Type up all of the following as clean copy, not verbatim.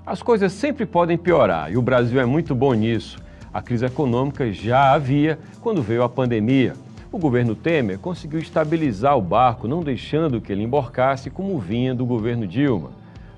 As coisas sempre podem piorar e o Brasil é muito bom nisso. A crise econômica já havia quando veio a pandemia. O governo Temer conseguiu estabilizar o barco, não deixando que ele emborcasse como vinha do governo Dilma.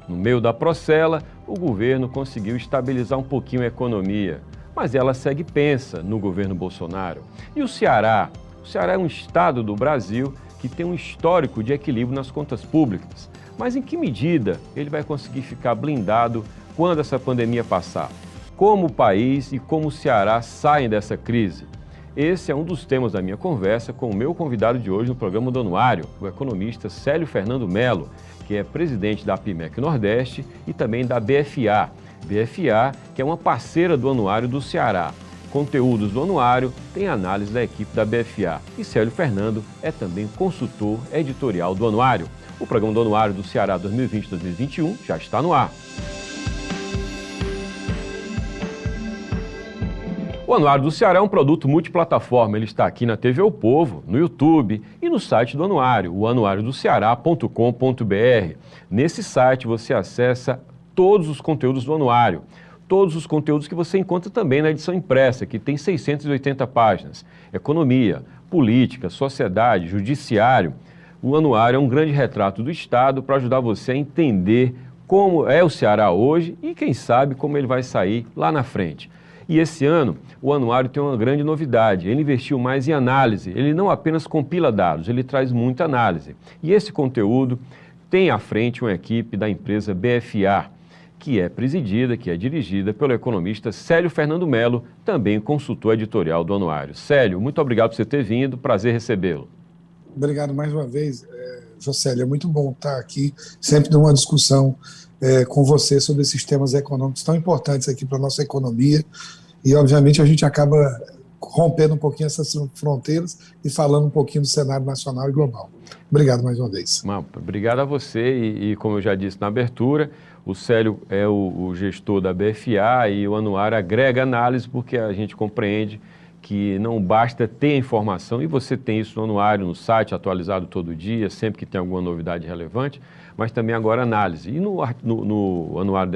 No meio da procela, o governo conseguiu estabilizar um pouquinho a economia, mas ela segue pensa no governo Bolsonaro. E o Ceará? O Ceará é um estado do Brasil que tem um histórico de equilíbrio nas contas públicas. Mas em que medida ele vai conseguir ficar blindado quando essa pandemia passar? Como o país e como o Ceará saem dessa crise? Esse é um dos temas da minha conversa com o meu convidado de hoje no programa do Anuário, o economista Célio Fernando Mello, que é presidente da APIMEC Nordeste e também da BFA. BFA, que é uma parceira do Anuário do Ceará. Conteúdos do Anuário tem análise da equipe da BFA. E Célio Fernando é também consultor editorial do Anuário. O programa do Anuário do Ceará 2020-2021 já está no ar. O Anuário do Ceará é um produto multiplataforma. Ele está aqui na TV O Povo, no YouTube e no site do Anuário, o anuariodoceará.com.br. Nesse site você acessa todos os conteúdos do Anuário. Todos os conteúdos que você encontra também na edição impressa, que tem 680 páginas. Economia, política, sociedade, judiciário. O Anuário é um grande retrato do Estado para ajudar você a entender como é o Ceará hoje e, quem sabe, como ele vai sair lá na frente. E esse ano, o Anuário tem uma grande novidade. Ele investiu mais em análise. Ele não apenas compila dados, ele traz muita análise. E esse conteúdo tem à frente uma equipe da empresa BFA, que é presidida, que é dirigida pelo economista Célio Fernando Mello, também consultor editorial do Anuário. Célio, muito obrigado por você ter vindo, prazer recebê-lo. Obrigado mais uma vez, Jocélio. É muito bom estar aqui, sempre numa discussão com você sobre esses temas econômicos tão importantes aqui para a nossa economia. E, obviamente, a gente acaba rompendo um pouquinho essas fronteiras e falando um pouquinho do cenário nacional e global. Obrigado mais uma vez. Obrigado a você e como eu já disse na abertura, o Célio é o gestor da BFA e o Anuário agrega análise porque a gente compreende que não basta ter informação, e você tem isso no Anuário, no site, atualizado todo dia, sempre que tem alguma novidade relevante, mas também agora análise. E no Anuário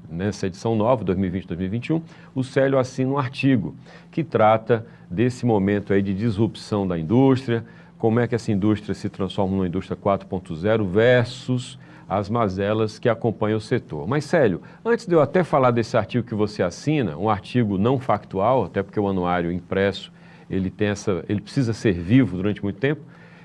nessa edição nova, 2020-2021, o Célio assina um artigo que trata desse momento aí de disrupção da indústria, como é que essa indústria se transforma numa indústria 4.0 versus as mazelas que acompanham o setor. Mas, Célio, antes de eu até falar desse artigo que você assina, um artigo não factual, até porque o Anuário impresso, ele precisa ser vivo durante muito tempo,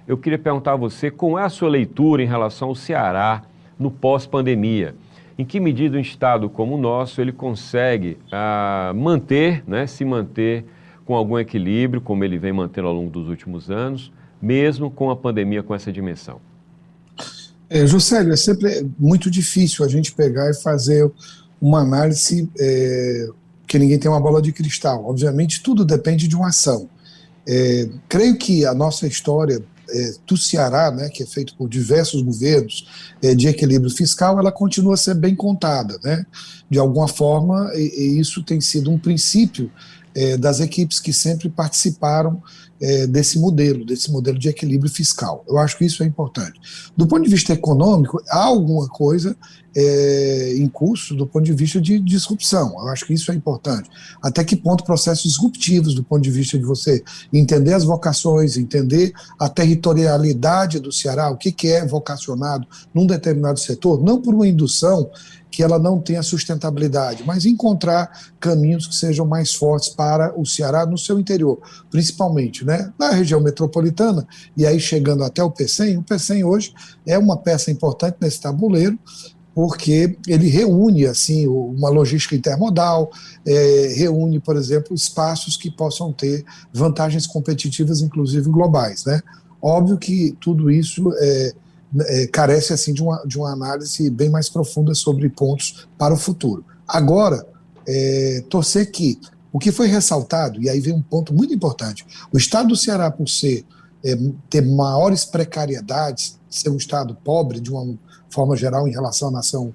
eu queria perguntar a você como é a sua leitura em relação ao Ceará no pós-pandemia. Em que medida um estado como o nosso, ele consegue se manter com algum equilíbrio, como ele vem mantendo ao longo dos últimos anos, mesmo com a pandemia com essa dimensão? Jocélio, é sempre muito difícil a gente pegar e fazer uma análise que ninguém tem uma bola de cristal. Obviamente, tudo depende de uma ação. Creio que a nossa história do Ceará, né, que é feito por diversos governos de equilíbrio fiscal, ela continua a ser bem contada, né? De alguma forma, e isso tem sido um princípio das equipes que sempre participaram desse modelo de equilíbrio fiscal. Eu acho que isso é importante. Do ponto de vista econômico, há alguma coisa em curso do ponto de vista de disrupção. Eu acho que isso é importante. Até que ponto processos disruptivos do ponto de vista de você entender as vocações, entender a territorialidade do Ceará, o que é vocacionado num determinado setor, não por uma indução que ela não tenha sustentabilidade, mas encontrar caminhos que sejam mais fortes para o Ceará no seu interior, principalmente, né, na região metropolitana, e aí chegando até o PECEM. O PECEM hoje é uma peça importante nesse tabuleiro, porque ele reúne assim, uma logística intermodal, reúne, por exemplo, espaços que possam ter vantagens competitivas, inclusive globais, né? Óbvio que tudo isso carece assim, de uma análise bem mais profunda sobre pontos para o futuro. Agora, torcer que o que foi ressaltado, e aí vem um ponto muito importante, o estado do Ceará, por ter maiores precariedades, ser um estado pobre de uma forma geral em relação à nação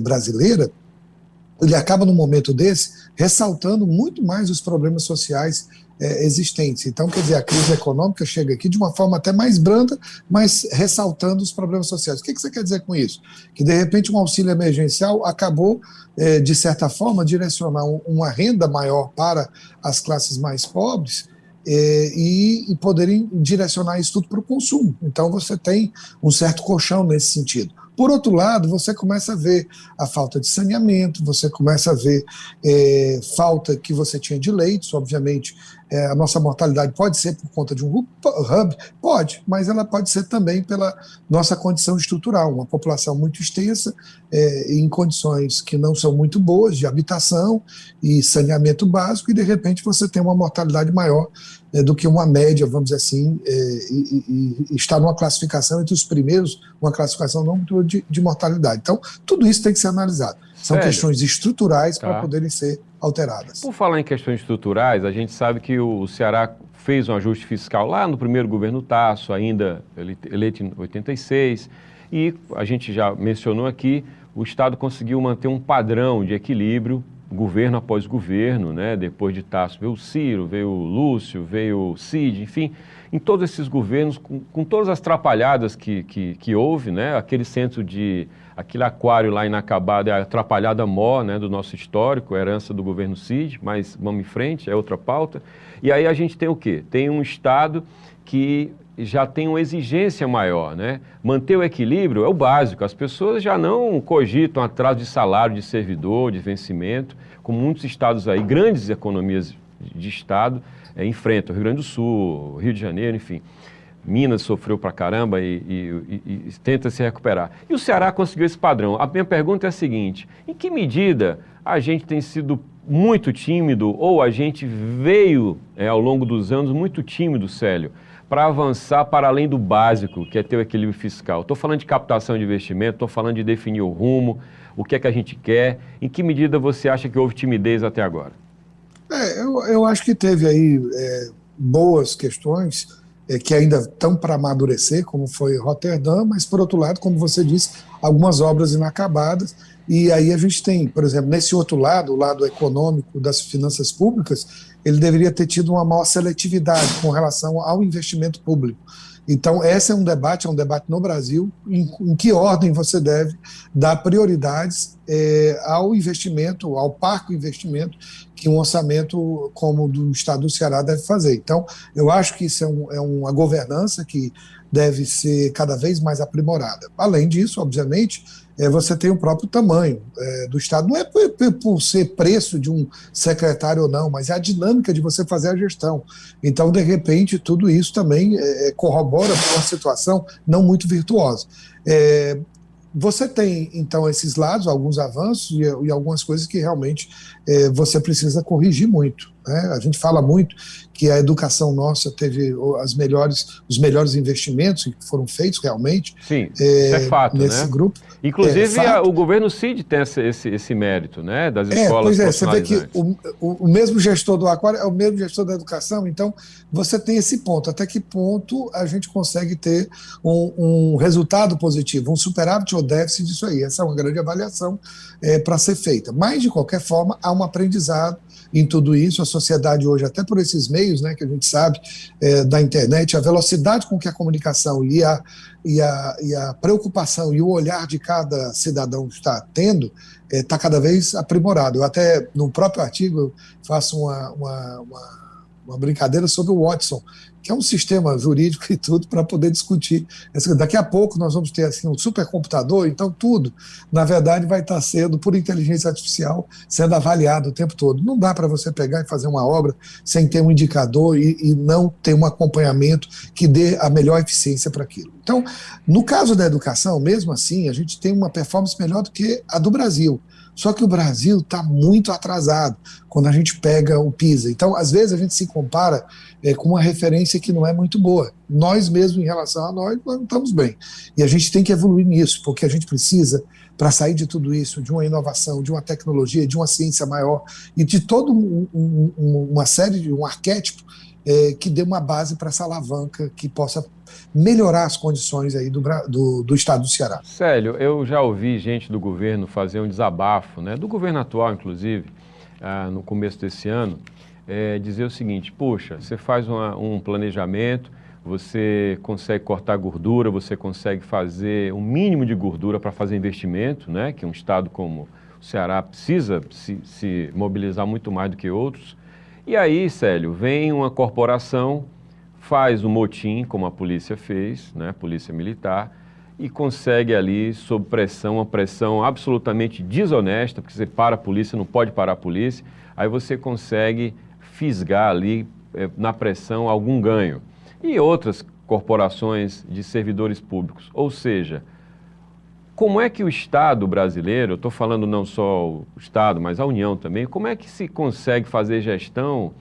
brasileira, ele acaba num momento desse ressaltando muito mais os problemas sociais existentes. Então, quer dizer, a crise econômica chega aqui de uma forma até mais branda, mas ressaltando os problemas sociais. O que você quer dizer com isso? Que, de repente, um auxílio emergencial acabou, de certa forma, direcionar uma renda maior para as classes mais pobres, e poderem direcionar isso tudo para o consumo. Então, você tem um certo colchão nesse sentido. Por outro lado, você começa a ver a falta de saneamento, você começa a ver falta que você tinha de leitos, obviamente. A nossa mortalidade pode ser por conta de um hub? Pode, mas ela pode ser também pela nossa condição estrutural, uma população muito extensa, em condições que não são muito boas, de habitação e saneamento básico, e de repente você tem uma mortalidade maior do que uma média, vamos dizer assim, e está numa classificação entre os primeiros, uma classificação não de mortalidade. Então, tudo isso tem que ser analisado. São questões estruturais para poderem ser alteradas. Por falar em questões estruturais, a gente sabe que o Ceará fez um ajuste fiscal lá no primeiro governo Tasso, ainda eleito em 86, e a gente já mencionou aqui, o Estado conseguiu manter um padrão de equilíbrio, governo após governo, né? Depois de Tasso veio o Ciro, veio o Lúcio, veio o Cid, enfim, em todos esses governos, com todas as atrapalhadas que houve, né? Aquele aquário lá inacabado é a atrapalhada maior, né, do nosso histórico, herança do governo Cid, mas vamos em frente, é outra pauta. E aí a gente tem o quê? Tem um Estado que já tem uma exigência maior, né? Manter o equilíbrio é o básico, as pessoas já não cogitam atraso de salário de servidor, de vencimento, como muitos estados aí, grandes economias de estado, enfrentam, Rio Grande do Sul, Rio de Janeiro, enfim. Minas sofreu pra caramba e tenta se recuperar. E o Ceará conseguiu esse padrão. A minha pergunta é a seguinte: em que medida a gente tem sido muito tímido, ou a gente veio, ao longo dos anos, muito tímido, Célio, para avançar para além do básico, que é ter o equilíbrio fiscal? Estou falando de captação de investimento, estou falando de definir o rumo, o que é que a gente quer. Em que medida você acha que houve timidez até agora? Eu acho que teve aí boas questões que ainda estão para amadurecer, como foi Roterdã, mas, por outro lado, como você disse, algumas obras inacabadas. E aí a gente tem, por exemplo, nesse outro lado, o lado econômico das finanças públicas, ele deveria ter tido uma maior seletividade com relação ao investimento público. Então, esse é um debate no Brasil, em que ordem você deve dar prioridades ao investimento, ao parco investimento, que um orçamento como o do Estado do Ceará deve fazer. Então, eu acho que isso é uma governança que deve ser cada vez mais aprimorada. Além disso, obviamente, você tem o próprio tamanho do Estado. Não é por ser preço de um secretário ou não, mas é a dinâmica de você fazer a gestão. Então, de repente, tudo isso também corrobora para uma situação não muito virtuosa. Você tem, então, esses lados, alguns avanços e algumas coisas que realmente você precisa corrigir muito, né? A gente fala muito que a educação nossa teve os melhores investimentos que foram feitos realmente. Sim, isso é fato, nesse grupo. Inclusive, o governo Cid tem esse mérito, né, das escolas profissionalizantes. Você vê que o mesmo gestor do aquário é o mesmo gestor da educação, então você tem esse ponto. Até que ponto a gente consegue ter um resultado positivo, um superávit ou déficit disso aí? Essa é uma grande avaliação para ser feita. Mas, de qualquer forma, há um aprendizado em tudo isso. A sociedade hoje, até por esses meios, né, que a gente sabe, da internet, a velocidade com que a comunicação e a preocupação e o olhar de cada cidadão está tendo, está cada vez aprimorado. Eu até, no próprio artigo, eu faço uma brincadeira sobre o Watson, que é um sistema jurídico e tudo para poder discutir. Daqui a pouco nós vamos ter assim, um supercomputador, então tudo, na verdade, vai estar sendo, por inteligência artificial, sendo avaliado o tempo todo. Não dá para você pegar e fazer uma obra sem ter um indicador e não ter um acompanhamento que dê a melhor eficiência para aquilo. Então, no caso da educação, mesmo assim, a gente tem uma performance melhor do que a do Brasil. Só que o Brasil está muito atrasado quando a gente pega o PISA. Então, às vezes, a gente se compara com uma referência que não é muito boa. Nós mesmos, em relação a nós não estamos bem. E a gente tem que evoluir nisso, porque a gente precisa, para sair de tudo isso, de uma inovação, de uma tecnologia, de uma ciência maior e de toda uma série de um arquétipo que dê uma base para essa alavanca que possa melhorar as condições aí do estado do Ceará. Célio, eu já ouvi gente do governo fazer um desabafo, né, do governo atual, inclusive, no começo desse ano, dizer o seguinte: poxa, você faz um planejamento, você consegue cortar gordura, você consegue fazer um mínimo de gordura para fazer investimento, né? Que um estado como o Ceará precisa se mobilizar muito mais do que outros. E aí, Célio, vem uma corporação, faz um motim, como a polícia fez, né? A polícia militar, e consegue ali, sob pressão, uma pressão absolutamente desonesta, porque você para a polícia, não pode parar a polícia, aí você consegue fisgar ali, na pressão, algum ganho. E outras corporações de servidores públicos. Ou seja, como é que o Estado brasileiro, eu estou falando não só o Estado, mas a União também, como é que se consegue fazer gestão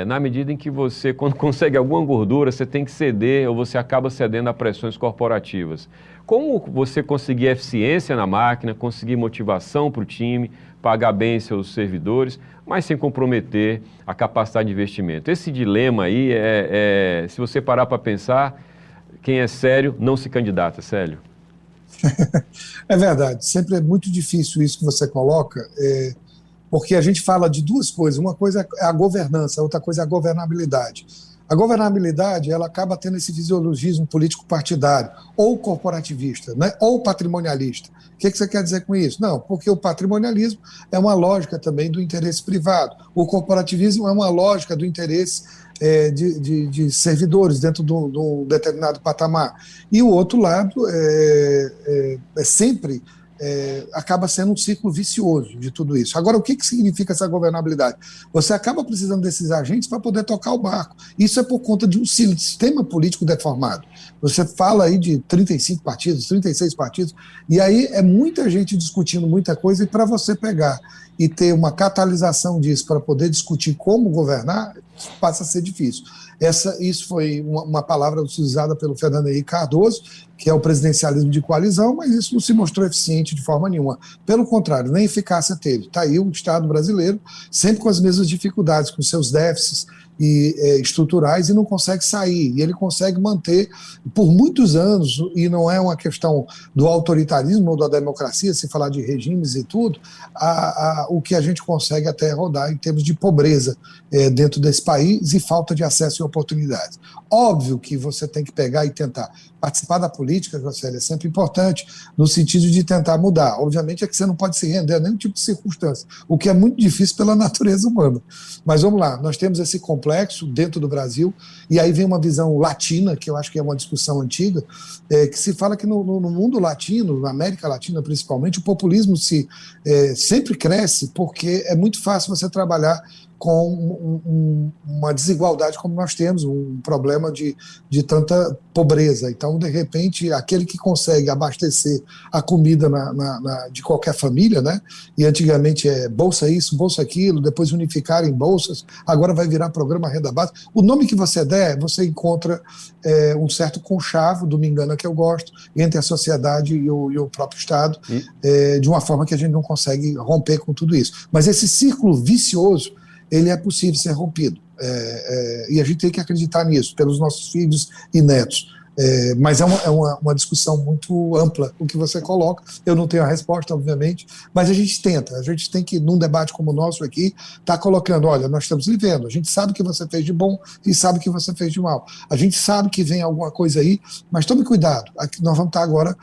na medida em que você, quando consegue alguma gordura, você tem que ceder ou você acaba cedendo a pressões corporativas? Como você conseguir eficiência na máquina, conseguir motivação para o time, pagar bem seus servidores, mas sem comprometer a capacidade de investimento? Esse dilema aí, se você parar para pensar, quem é sério não se candidata, Célio. É verdade, sempre é muito difícil isso que você coloca, porque a gente fala de duas coisas. Uma coisa é a governança, a outra coisa é a governabilidade. A governabilidade, ela acaba tendo esse fisiologismo político partidário, ou corporativista, né, ou patrimonialista. O que você quer dizer com isso? Não, porque o patrimonialismo é uma lógica também do interesse privado. O corporativismo é uma lógica do interesse de servidores dentro de um determinado patamar. E o outro lado sempre acaba sendo um ciclo vicioso de tudo isso. Agora, o que significa essa governabilidade? Você acaba precisando desses agentes para poder tocar o barco. Isso é por conta de um sistema político deformado. Você fala aí de 35 partidos, 36 partidos, e aí é muita gente discutindo muita coisa, e para você pegar e ter uma catalisação disso para poder discutir como governar, passa a ser difícil. Isso foi uma palavra utilizada pelo Fernando Henrique Cardoso, que é o presidencialismo de coalizão, mas isso não se mostrou eficiente de forma nenhuma. Pelo contrário, nem eficácia teve. Está aí o Estado brasileiro, sempre com as mesmas dificuldades, com seus déficits estruturais, e não consegue sair. E ele consegue manter por muitos anos, e não é uma questão do autoritarismo ou da democracia, se falar de regimes e tudo, o que a gente consegue até rodar em termos de pobreza dentro desse país e falta de acesso e oportunidades. Óbvio que você tem que pegar e tentar participar da política, Jocélio, é sempre importante, no sentido de tentar mudar. Obviamente é que você não pode se render a nenhum tipo de circunstância, o que é muito difícil pela natureza humana. Mas vamos lá, nós temos esse complexo dentro do Brasil, e aí vem uma visão latina, que eu acho que é uma discussão antiga, que se fala que no mundo latino, na América Latina principalmente, o populismo sempre cresce, porque é muito fácil você trabalhar com uma desigualdade como nós temos, um problema de tanta pobreza. Então, de repente, aquele que consegue abastecer a comida de qualquer família, né? E antigamente bolsa isso, bolsa aquilo, depois unificaram em bolsas, agora vai virar programa renda básica. O nome que você der, você encontra um certo conchavo, do me engana que eu gosto, entre a sociedade e o próprio Estado, de uma forma que a gente não consegue romper com tudo isso. Mas esse círculo vicioso, ele é possível ser rompido, e a gente tem que acreditar nisso, pelos nossos filhos e netos. Mas é uma discussão muito ampla o que você coloca. Eu não tenho a resposta, obviamente, mas a gente tem que, num debate como o nosso aqui, estar colocando, olha, nós estamos vivendo, a gente sabe o que você fez de bom e sabe o que você fez de mal. A gente sabe que vem alguma coisa aí, mas tome cuidado, aqui nós vamos estar agora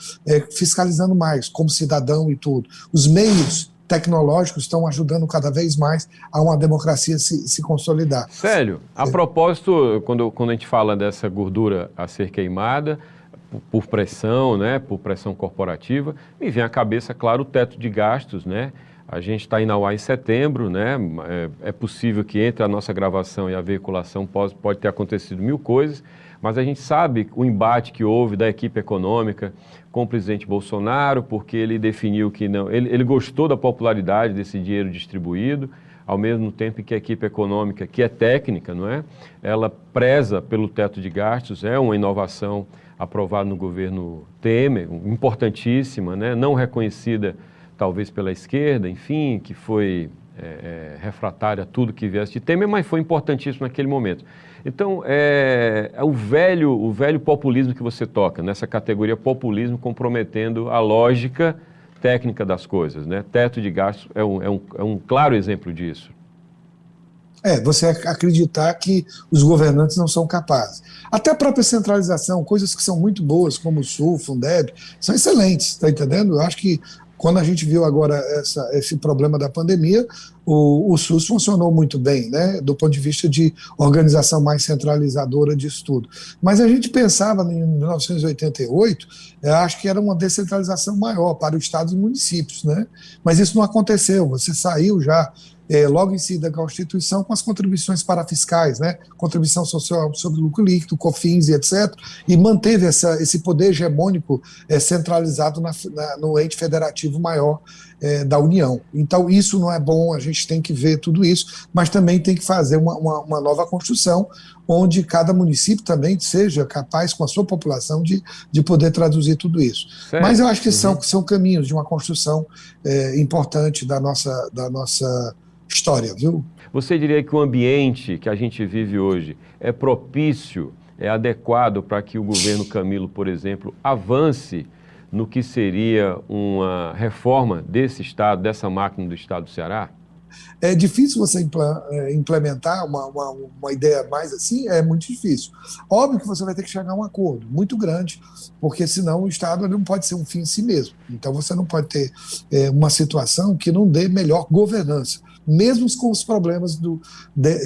fiscalizando mais, como cidadão e tudo. Os meios tecnológicos estão ajudando cada vez mais a uma democracia se consolidar. Célio, a propósito, quando a gente fala dessa gordura a ser queimada, por pressão, né, por pressão corporativa, me vem à cabeça, claro, o teto de gastos, né? A gente está em Nauá em setembro, né? É possível que entre a nossa gravação e a veiculação pode ter acontecido mil coisas, mas a gente sabe o embate que houve da equipe econômica com o presidente Bolsonaro, porque ele definiu que não, ele gostou da popularidade desse dinheiro distribuído, ao mesmo tempo que a equipe econômica, que é técnica, não é? Ela preza pelo teto de gastos, é uma inovação aprovada no governo Temer, importantíssima, né? Não reconhecida talvez pela esquerda, enfim, que foi refratária a tudo que viesse de Temer, mas foi importantíssimo naquele momento. Então, o velho populismo que você toca, nessa categoria populismo comprometendo a lógica técnica das coisas, né? Teto de gastos é um claro exemplo disso. Você acreditar que os governantes não são capazes. Até a própria centralização, coisas que são muito boas, como o Sul, o Fundeb, são excelentes, está entendendo? Eu acho que quando a gente viu agora esse problema da pandemia, o SUS funcionou muito bem, né, do ponto de vista de organização mais centralizadora disso tudo. Mas a gente pensava em 1988, eu acho que era uma descentralização maior para os estados e municípios, né? Mas isso não aconteceu, você saiu já logo em seguida da Constituição com as contribuições parafiscais, né? Contribuição social sobre o lucro líquido, COFINS e etc., e manteve esse poder hegemônico centralizado no ente federativo maior da União. Então isso não é bom, a gente tem que ver tudo isso, mas também tem que fazer uma nova construção onde cada município também seja capaz, com a sua população, de poder traduzir tudo isso. Certo. Mas eu acho que são caminhos de uma construção importante da nossa história, viu? Você diria que o ambiente que a gente vive hoje é propício, é adequado para que o governo Camilo, por exemplo, avance no que seria uma reforma desse Estado, dessa máquina do Estado do Ceará? É difícil você implementar uma ideia mais assim, é muito difícil. Óbvio que você vai ter que chegar a um acordo muito grande, porque senão o Estado não pode ser um fim em si mesmo. Então você não pode ter uma situação que não dê melhor governança, mesmo com os problemas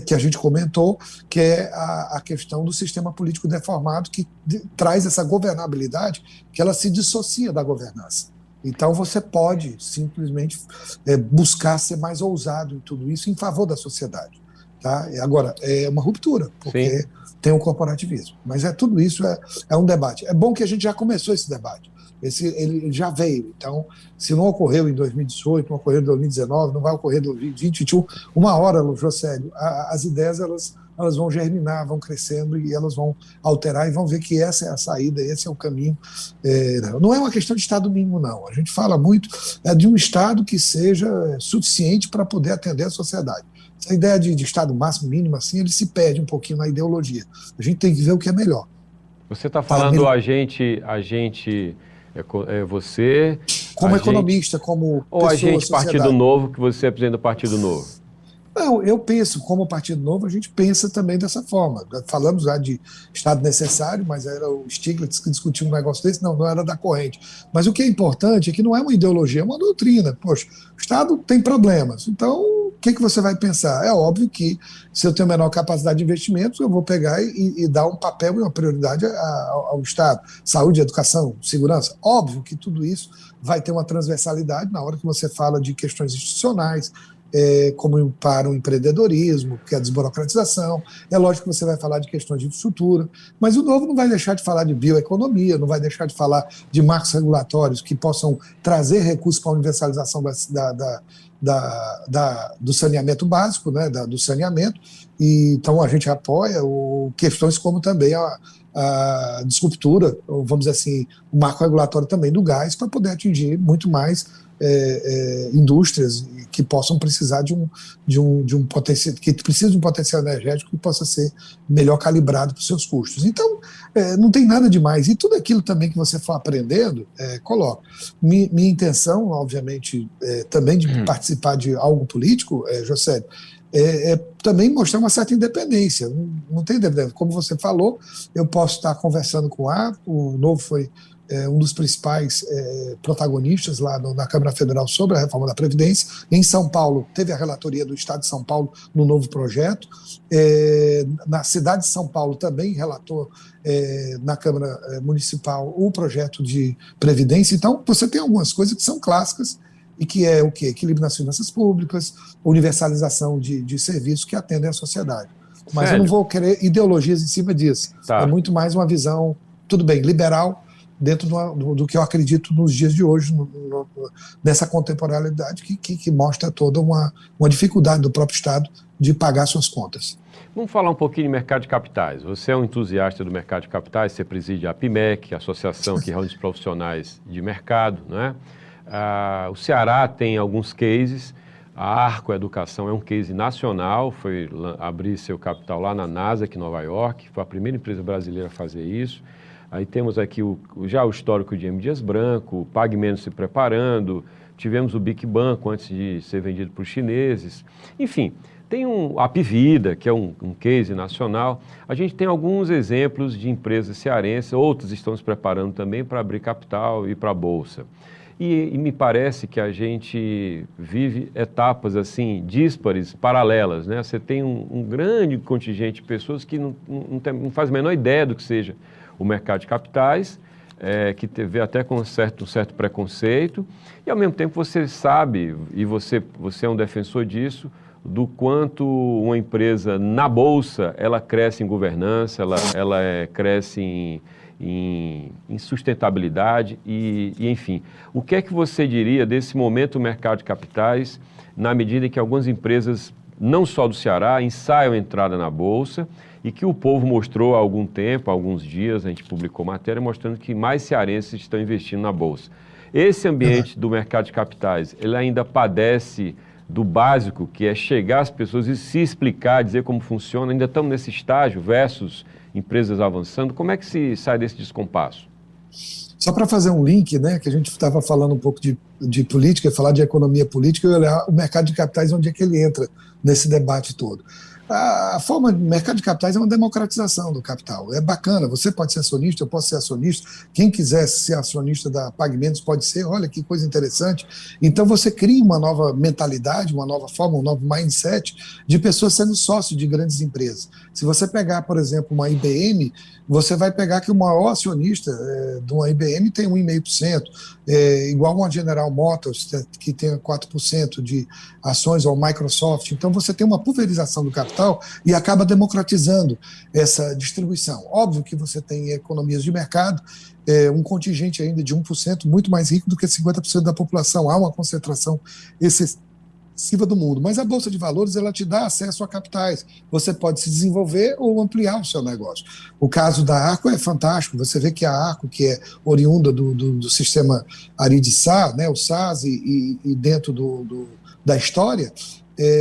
que a gente comentou, que é a questão do sistema político deformado, que traz essa governabilidade, que ela se dissocia da governança. Então você pode simplesmente buscar ser mais ousado em tudo isso em favor da sociedade. Tá? Agora, é uma ruptura, porque Sim. tem o corporativismo. Mas tudo isso é um debate. É bom que a gente já começou esse debate. Ele já veio. Então, se não ocorreu em 2018, não ocorreu em 2019, não vai ocorrer em 2021, uma hora, Josélio, as ideias elas vão germinar, vão crescendo e elas vão alterar e vão ver que essa é a saída, esse é o caminho. Não é uma questão de Estado mínimo, não. A gente fala muito de um Estado que seja suficiente para poder atender a sociedade. Essa ideia de Estado máximo, mínimo, assim, ele se perde um pouquinho na ideologia. A gente tem que ver o que é melhor. Você está falando a gente você... Como economista, como ou pessoa, a gente Partido Novo, que você apresenta o Partido Novo? Não, eu penso, como Partido Novo, a gente pensa também dessa forma. Falamos já de Estado necessário, mas era o Stiglitz que discutiu um negócio desse, não era da corrente. Mas o que é importante é que não é uma ideologia, é uma doutrina. Poxa, o Estado tem problemas, então o que você vai pensar? É óbvio que se eu tenho menor capacidade de investimentos, eu vou pegar e dar um papel e uma prioridade ao Estado. Saúde, educação, segurança. Óbvio que tudo isso vai ter uma transversalidade na hora que você fala de questões institucionais, como para o empreendedorismo, que é a desburocratização. É lógico que você vai falar de questões de infraestrutura, mas o Novo não vai deixar de falar de bioeconomia, não vai deixar de falar de marcos regulatórios que possam trazer recursos para a universalização do saneamento básico, né, do saneamento. E, então a gente apoia questões como também a disruptura, vamos dizer assim, o marco regulatório também do gás, para poder atingir muito mais indústrias que possam precisar de um potencial, que precisam de um potencial energético que possa ser melhor calibrado para os seus custos. Então, não tem nada demais. E tudo aquilo também que você for aprendendo, coloca. Minha intenção, obviamente, também de participar de algo político, José, também mostrar uma certa independência. Não tem independência. Como você falou, eu posso estar conversando com o Novo foi um dos principais protagonistas lá na Câmara Federal sobre a reforma da Previdência. Em São Paulo, teve a relatoria do Estado de São Paulo no novo projeto. Na cidade de São Paulo também relatou na Câmara Municipal o projeto de Previdência. Então, você tem algumas coisas que são clássicas e que é o quê? Equilíbrio nas finanças públicas, universalização de serviços que atendem à sociedade. Mas eu não vou querer ideologias em cima disso. Tá. É muito mais uma visão, tudo bem, liberal, dentro do que eu acredito nos dias de hoje, nessa contemporaneidade que mostra toda uma dificuldade do próprio Estado de pagar suas contas. Vamos falar um pouquinho de mercado de capitais. Você é um entusiasta do mercado de capitais, você preside a APIMEC, a associação que reúne os profissionais de mercado, não é? O Ceará tem alguns cases, a Arco Educação é um case nacional, foi abrir seu capital lá na Nasdaq, em Nova York, foi a primeira empresa brasileira a fazer isso. Aí temos aqui já o histórico de M. Dias Branco, o PagMenos se preparando, tivemos o BIC Banco antes de ser vendido para os chineses. Enfim, Tem a Apvida, que é um case nacional. A gente tem alguns exemplos de empresas cearenses, outras estão se preparando também para abrir capital e para a Bolsa. E me parece que a gente vive etapas assim, díspares, paralelas, né? Você tem um grande contingente de pessoas que não faz a menor ideia do que seja o mercado de capitais, que vê até com um certo preconceito, e ao mesmo tempo você sabe, e você é um defensor disso, do quanto uma empresa na Bolsa, ela cresce em governança, ela cresce em sustentabilidade e, enfim. O que é que você diria desse momento do mercado de capitais, na medida em que algumas empresas, não só do Ceará, ensaiam a entrada na Bolsa e que o povo mostrou há algum tempo, há alguns dias, a gente publicou matéria mostrando que mais cearenses estão investindo na Bolsa. Esse ambiente do mercado de capitais, ele ainda padece do básico, que é chegar às pessoas e se explicar, dizer como funciona. Ainda estamos nesse estágio versus empresas avançando. Como é que se sai desse descompasso? Só para fazer um link, né, que a gente estava falando um pouco de política, falar de economia política e olhar o mercado de capitais, onde é que ele entra nesse debate todo. A forma de mercado de capitais é uma democratização do capital. É bacana, você pode ser acionista, eu posso ser acionista, quem quiser ser acionista da Pagamentos pode ser, olha que coisa interessante. Então você cria uma nova mentalidade, uma nova forma, um novo mindset de pessoas sendo sócios de grandes empresas. Se você pegar, por exemplo, uma IBM, você vai pegar que o maior acionista de uma IBM tem 1,5%, igual uma General Motors, que tem 4% de ações, ou Microsoft. Então você tem uma pulverização do capital e acaba democratizando essa distribuição. Óbvio que você tem economias de mercado, um contingente ainda de 1% muito mais rico do que 50% da população. Há uma concentração excessiva do mundo, mas a Bolsa de Valores ela te dá acesso a capitais. Você pode se desenvolver ou ampliar o seu negócio. O caso da Arco é fantástico. Você vê que a Arco, que é oriunda do sistema Arid-Sá, né, o SAS, e dentro da história,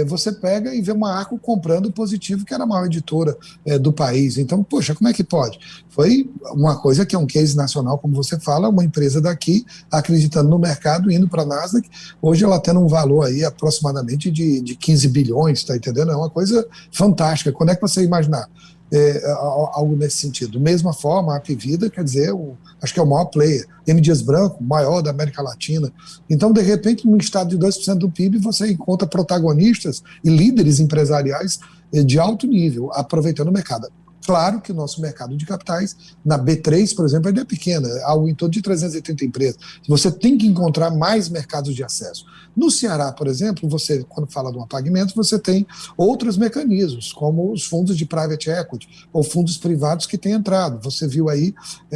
você pega e vê uma Arco comprando o Positivo, que era a maior editora do país. Então, poxa, como é que pode? Foi uma coisa que é um case nacional, como você fala, uma empresa daqui acreditando no mercado, indo para a Nasdaq, hoje ela tendo um valor aí aproximadamente de 15 bilhões, tá entendendo? É uma coisa fantástica. Quando é que você imaginar algo nesse sentido? Da mesma forma, a Apvida, quer dizer, acho que é o maior player. M. Dias Branco, maior da América Latina. Então, de repente, num estado de 2% do PIB, você encontra protagonistas e líderes empresariais de alto nível, aproveitando o mercado. Claro que o nosso mercado de capitais, na B3, por exemplo, ainda é pequena, algo em torno de 380 empresas. Você tem que encontrar mais mercados de acesso. No Ceará, por exemplo, você, quando fala de um Pagamentos, você tem outros mecanismos, como os fundos de private equity, ou fundos privados que têm entrado. Você viu aí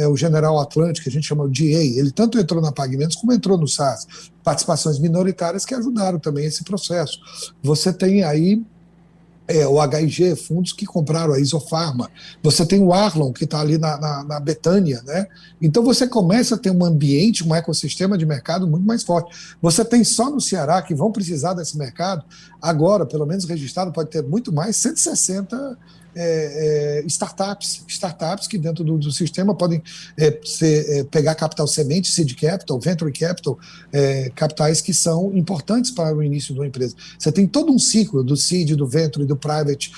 o General Atlantic, que a gente chama de GA, ele tanto entrou na Pagamentos como entrou no SAS. Participações minoritárias que ajudaram também esse processo. Você tem aí o HIG, fundos que compraram a Isofarma. Você tem o Arlon, que está ali na Betânia, né? Então você começa a ter um ambiente, um ecossistema de mercado muito mais forte. Você tem só no Ceará, que vão precisar desse mercado, agora, pelo menos registrado, pode ter muito mais, 160 startups que dentro do sistema podem pegar capital semente, seed capital, venture capital, capitais que são importantes para o início de uma empresa. Você tem todo um ciclo do seed, do venture e do private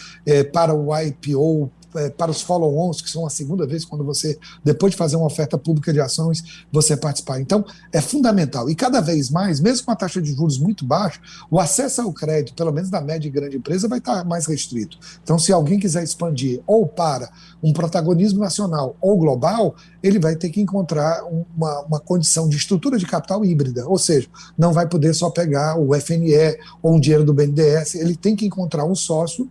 para o IPO, para os follow-ons, que são a segunda vez quando você, depois de fazer uma oferta pública de ações, você participar. Então, é fundamental. E cada vez mais, mesmo com a taxa de juros muito baixa, o acesso ao crédito, pelo menos na média e grande empresa, vai estar mais restrito. Então, se alguém quiser expandir ou para um protagonismo nacional ou global, ele vai ter que encontrar uma condição de estrutura de capital híbrida, ou seja, não vai poder só pegar o FNE ou um dinheiro do BNDES, ele tem que encontrar um sócio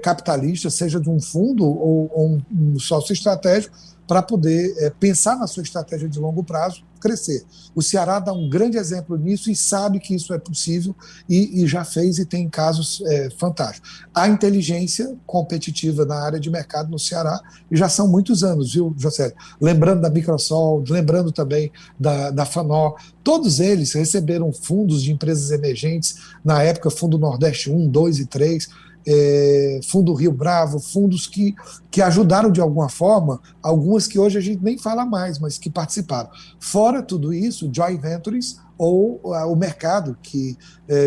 capitalista, seja de um fundo ou um sócio estratégico, para poder pensar na sua estratégia de longo prazo, crescer. O Ceará dá um grande exemplo nisso e sabe que isso é possível e já fez e tem casos fantásticos. A inteligência competitiva na área de mercado no Ceará, e já são muitos anos, viu, José? Lembrando da Microsol, lembrando também da Fanor, todos eles receberam fundos de empresas emergentes, na época Fundo Nordeste 1, 2 e 3, Fundo Rio Bravo, fundos que ajudaram de alguma forma, algumas que hoje a gente nem fala mais, mas que participaram. Fora tudo isso, Joint Ventures, ou o mercado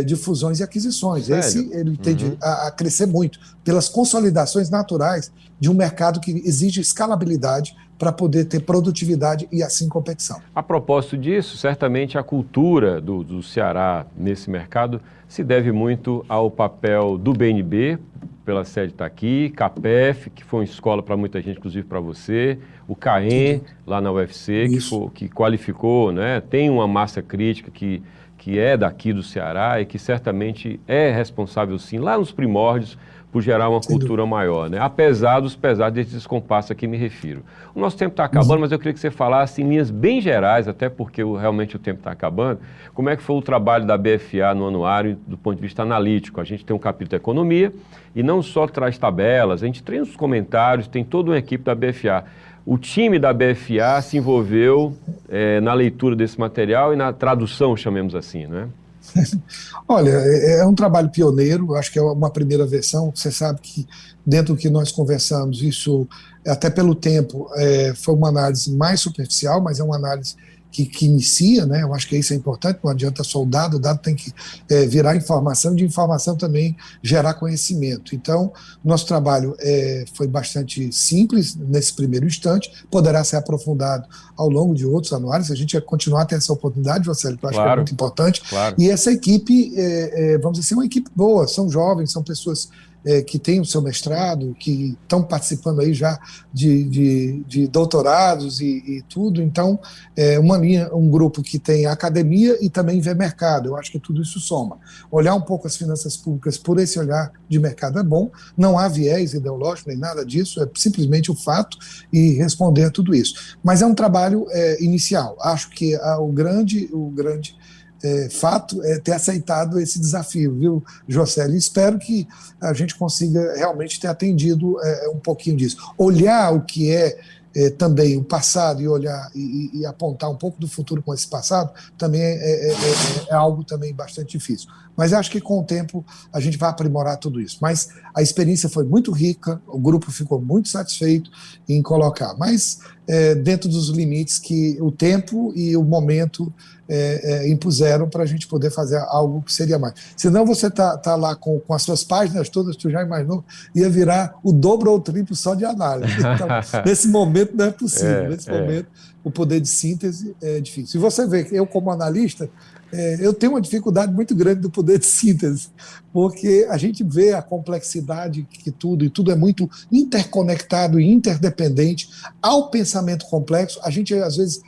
de fusões e aquisições. Sério? Esse ele tende a crescer muito pelas consolidações naturais de um mercado que exige escalabilidade para poder ter produtividade e assim competição. A propósito disso, certamente a cultura do Ceará nesse mercado se deve muito ao papel do BNB, pela sede está aqui, CAPEF, que foi uma escola para muita gente, inclusive para você, o CAEM, lá na UFC, que qualificou, né? Tem uma massa crítica que é daqui do Ceará e que certamente é responsável, sim, lá nos primórdios, por gerar uma cultura maior, né? Apesar dos pesares desse descompasso a que me refiro. O nosso tempo está acabando, mas eu queria que você falasse em linhas bem gerais, até porque realmente o tempo está acabando, como é que foi o trabalho da BFA no anuário do ponto de vista analítico. A gente tem um capítulo de economia e não só traz tabelas, a gente tem os comentários, tem toda uma equipe da BFA. O time da BFA se envolveu na leitura desse material e na tradução, chamemos assim, né? Olha, é um trabalho pioneiro, acho que é uma primeira versão. Você sabe que dentro do que nós conversamos, isso, até pelo tempo, foi uma análise mais superficial, mas é uma análise que inicia, né? Eu acho que isso é importante, não adianta só o dado tem que virar informação, de informação também gerar conhecimento. Então, nosso trabalho foi bastante simples nesse primeiro instante, poderá ser aprofundado ao longo de outros anuários, a gente vai continuar a ter essa oportunidade, Jocélio, que eu acho que é muito importante. Claro. E essa equipe, vamos dizer assim, é uma equipe boa, são jovens, são pessoas que têm o seu mestrado, que estão participando aí já de doutorados e tudo. Então, um grupo que tem academia e também vê mercado. Eu acho que tudo isso soma. Olhar um pouco as finanças públicas por esse olhar de mercado é bom, não há viés ideológico nem nada disso, é simplesmente o fato e responder a tudo isso. Mas é um trabalho inicial. Acho que o grande fato é ter aceitado esse desafio, viu, Jocélio? Espero que a gente consiga realmente ter atendido um pouquinho disso. Olhar o que também o passado e olhar e apontar um pouco do futuro com esse passado também é algo também bastante difícil. Mas acho que com o tempo a gente vai aprimorar tudo isso. Mas a experiência foi muito rica, o grupo ficou muito satisfeito em colocar, mas dentro dos limites que o tempo e o momento impuseram para a gente poder fazer algo que seria mais. Senão você tá lá com as suas páginas todas, tu já imaginou, ia virar o dobro ou o triplo só de análise. Então, nesse momento não é possível, nesse momento o poder de síntese é difícil. E você vê que eu, como analista, eu tenho uma dificuldade muito grande do poder de síntese, porque a gente vê a complexidade que tudo é muito interconectado e interdependente. Ao pensamento complexo, a gente às vezes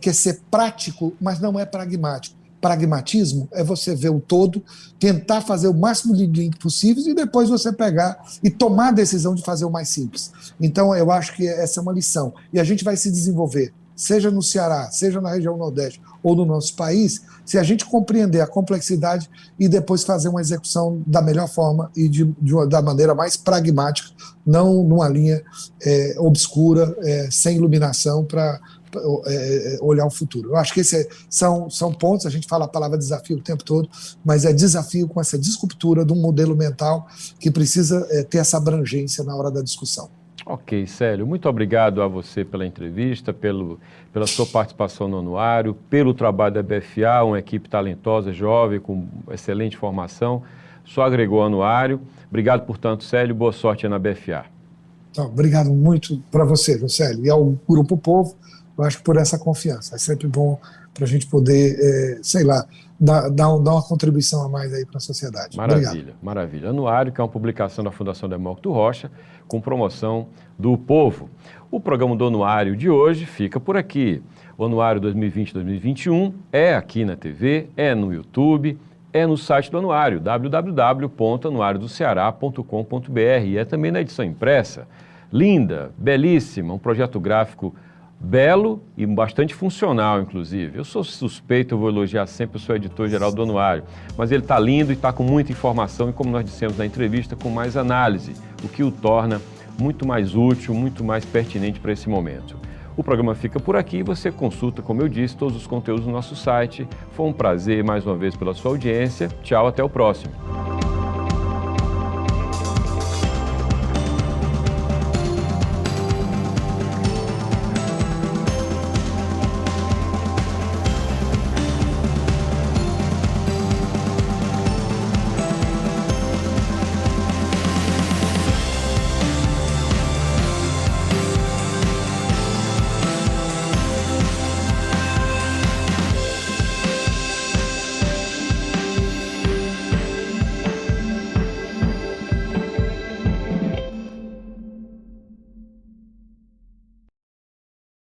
quer ser prático, mas não é pragmático. Pragmatismo é você ver o todo, tentar fazer o máximo de link possíveis e depois você pegar e tomar a decisão de fazer o mais simples. Então, eu acho que essa é uma lição. E a gente vai se desenvolver, seja no Ceará, seja na região Nordeste ou no nosso país, se a gente compreender a complexidade e depois fazer uma execução da melhor forma e da maneira mais pragmática, não numa linha obscura, sem iluminação, para olhar o futuro. Eu acho que esses são pontos, a gente fala a palavra desafio o tempo todo, mas é desafio com essa disruptura de um modelo mental que precisa ter essa abrangência na hora da discussão. Ok, Célio, muito obrigado a você pela entrevista, pela sua participação no anuário, pelo trabalho da BFA, uma equipe talentosa, jovem, com excelente formação, só agregou ao anuário. Obrigado, portanto, Célio, boa sorte na BFA. Então, obrigado muito para você, Jocélio, e ao Grupo Povo, eu acho que por essa confiança. É sempre bom para a gente poder, dar uma contribuição a mais aí para a sociedade. Maravilha, obrigado. Maravilha. Anuário, que é uma publicação da Fundação Demócrito Rocha, com promoção do Povo. O programa do Anuário de hoje fica por aqui. O Anuário 2020-2021 é aqui na TV, é no YouTube, é no site do Anuário, www.anuariodoceara.com.br, e é também na edição impressa. Linda, belíssima, um projeto gráfico belo e bastante funcional, inclusive. Eu sou suspeito, eu vou elogiar sempre o seu editor-geral do Anuário, mas ele está lindo e está com muita informação e, como nós dissemos na entrevista, com mais análise, o que o torna muito mais útil, muito mais pertinente para esse momento. O programa fica por aqui, você consulta, como eu disse, todos os conteúdos no nosso site. Foi um prazer, mais uma vez, pela sua audiência. Tchau, até o próximo.